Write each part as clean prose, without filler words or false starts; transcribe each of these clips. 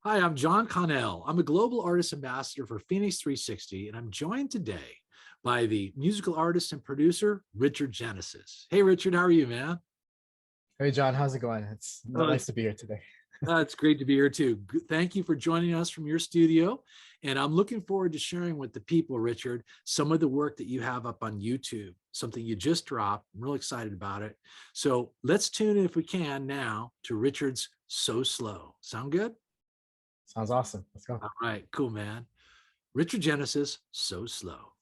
Hi, I'm John Connell. I'm a global artist ambassador for Phoenix 360, and I'm joined today by the musical artist and producer, Richard Genesis. Hey, Richard, how are you, man? Hey John, how's it going? It's Uh, nice to be here today. it's great to be here too. Thank you for joining us from your studio. And I'm looking forward to sharing with the people, Richard, some of the work that you have up on YouTube, something you just dropped. I'm real excited about it. So let's tune in if we can now to Richard's So Slow. Sound good? Sounds awesome. Let's go. All right, cool, man. Richard Genesis, So Slow.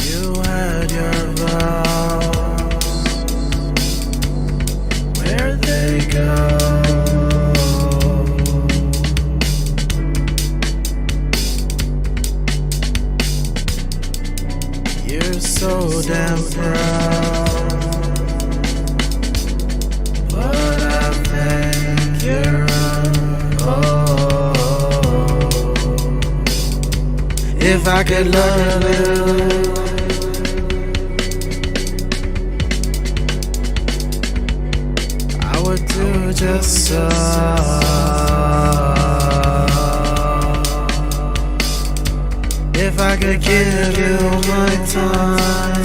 You had your vows, where they go. You're so damn proud, but I think you're wrong. If I could learn a little, I would do just so. If I could give you my time,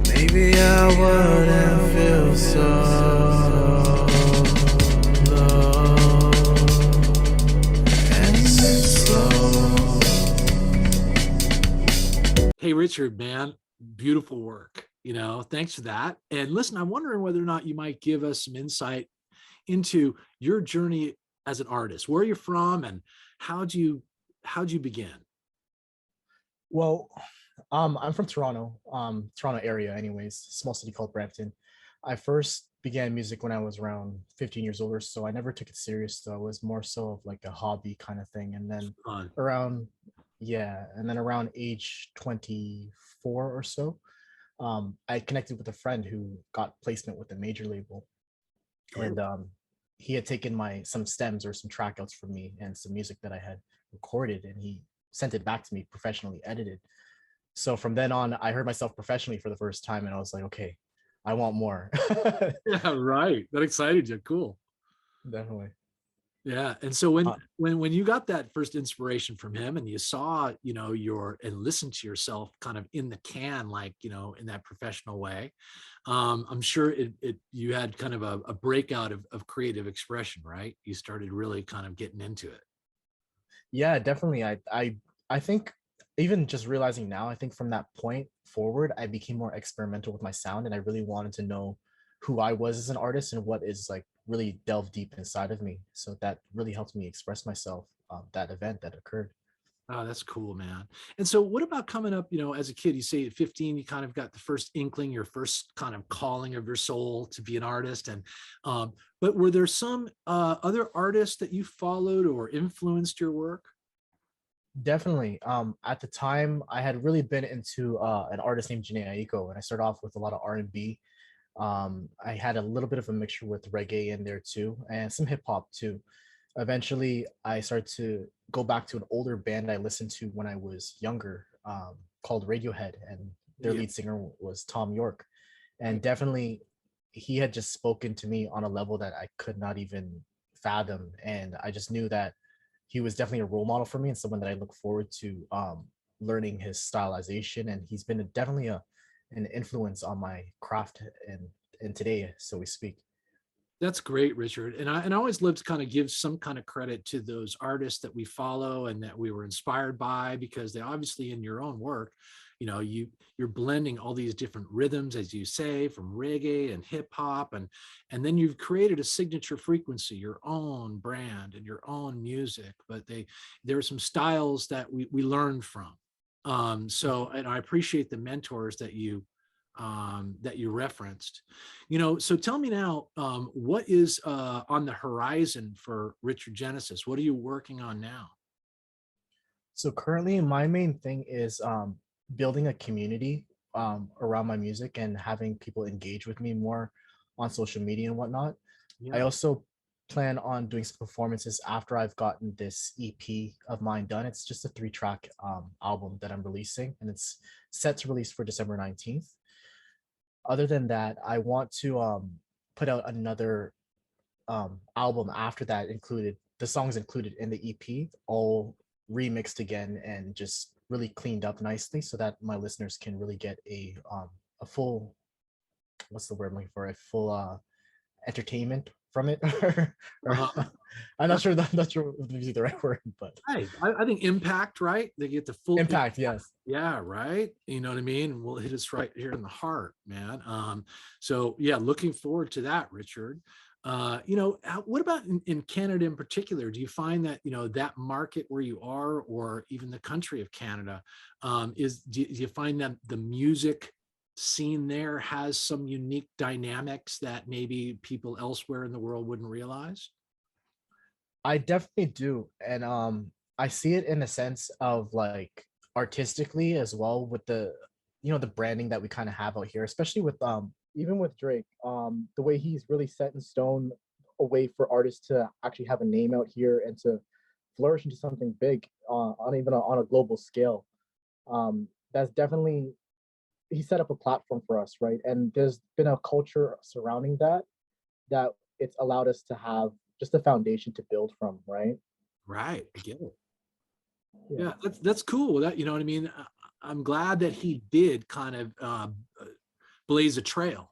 maybe I wouldn't feel so low and slow. Hey, Richard, man, beautiful work. Thanks for that. And listen, I'm wondering whether or not you might give us some insight into your journey as an artist. Where you're from, and how'd you begin? Well, I'm from Toronto, Toronto area, anyways, small city called Brampton. I first began music when I was around 15 years old or so. I never took it serious though. It was more so of like a hobby kind of thing. And then Fun. around, yeah, and then around age 24 or so, I connected with a friend who got placement with a major label, and he had taken my some stems or some track outs from me and some music that I had recorded, and he sent it back to me professionally edited. So from then on, I heard myself professionally for the first time, and I was like, okay, I want more. Yeah, right. That excited you. Cool. Definitely. Yeah. And so when Uh, when when you got that first inspiration from him and you saw, your and listened to yourself kind of in the can, like, in that professional way, I'm sure it you had kind of a breakout of creative expression, right? You started really kind of getting into it. yeah, definitely. I think even just realizing now, I think from that point forward, I became more experimental with my sound, and I really wanted to know who I was as an artist and what is like really delve deep inside of me. So that really helped me express myself. That event that occurred. Oh, that's cool, man. And so what about coming up, as a kid? You say at 15, you kind of got the first inkling, your first kind of calling of your soul to be an artist. And but were there some other artists that you followed or influenced your work? Definitely. At the time, I had really been into an artist named Janae Aiko, and I started off with a lot of R&B. I had a little bit of a mixture with reggae in there too, and some hip hop too. Eventually, I started to go back to an older band I listened to when I was younger, called Radiohead, and their Yeah. lead singer was Tom York. And definitely, he had just spoken to me on a level that I could not even fathom, and I just knew that he was definitely a role model for me and someone that I look forward to learning his stylization. And he's been definitely an influence on my craft and today, so we speak. That's great, Richard. And I always love to kind of give some kind of credit to those artists that we follow and that we were inspired by, because they obviously in your own work, you're blending all these different rhythms, as you say, from reggae and hip hop, and then you've created a signature frequency, your own brand and your own music. But there are some styles that we learned from. So, and I appreciate the mentors that you referenced. So tell me now, what is on the horizon for Richard Genesis? What are you working on now? So currently, my main thing is building a community around my music and having people engage with me more on social media and whatnot. I Yeah. also plan on doing some performances after I've gotten this EP of mine done. It's just a 3-track album that I'm releasing, and it's set to release for December 19th. Other than that, I want to put out another album after that, included the songs included in the EP, all remixed again and just really cleaned up nicely, so that my listeners can really get a full, what's the word I'm looking for, a full entertainment from it. Or, Uh-huh. I'm not sure that, not sure if this is the right word, but Right. I think impact, right? They get the full impact, yes. Yeah, right. You know what I mean? Well, hit us right here in the heart, man. So yeah, looking forward to that, Richard. What about in Canada in particular? Do you find that, that market where you are, or even the country of Canada, do you find that the music scene there has some unique dynamics that maybe people elsewhere in the world wouldn't realize? I definitely do. And I see it in a sense of like artistically as well, with the the branding that we kind of have out here, especially with even with Drake, the way he's really set in stone a way for artists to actually have a name out here and to flourish into something big on even on a global scale. That's definitely, he set up a platform for us, right? And there's been a culture surrounding that it's allowed us to have just a foundation to build from, right? Right. I get it. Yeah. Yeah, that's cool. That, you know what I mean? I'm glad that he did kind of blaze a trail,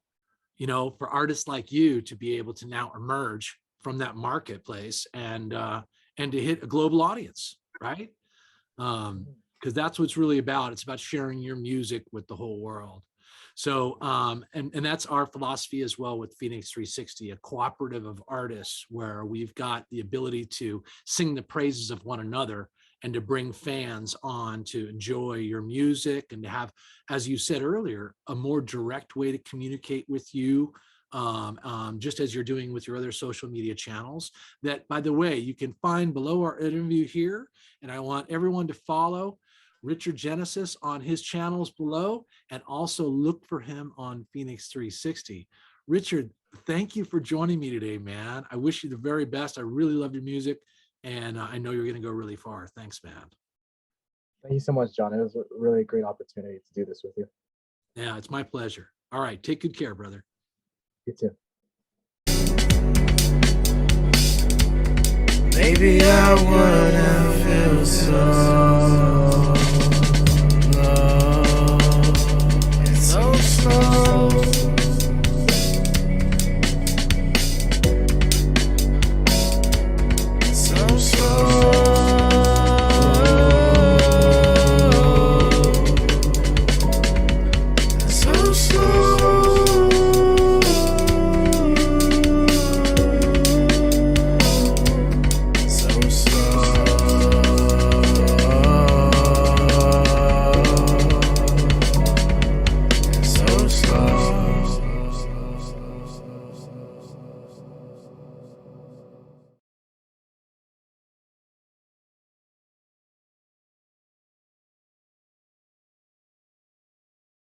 for artists like you to be able to now emerge from that marketplace and to hit a global audience, right? Because that's what it's really about. It's about sharing your music with the whole world. So, and that's our philosophy as well with Phoenix 360, a cooperative of artists where we've got the ability to sing the praises of one another and to bring fans on to enjoy your music and to have, as you said earlier, a more direct way to communicate with you, just as you're doing with your other social media channels that, by the way, you can find below our interview here. And I want everyone to follow Richard Genesis on his channels below, and also look for him on Phoenix 360. Richard, thank you for joining me today, man. I wish you the very best. I really love your music, and I know you're going to go really far. Thanks, man. Thank you so much, John. It was really a great opportunity to do this with you. Yeah, it's my pleasure. All right, take good care, brother. You too. Maybe I wouldn't feel so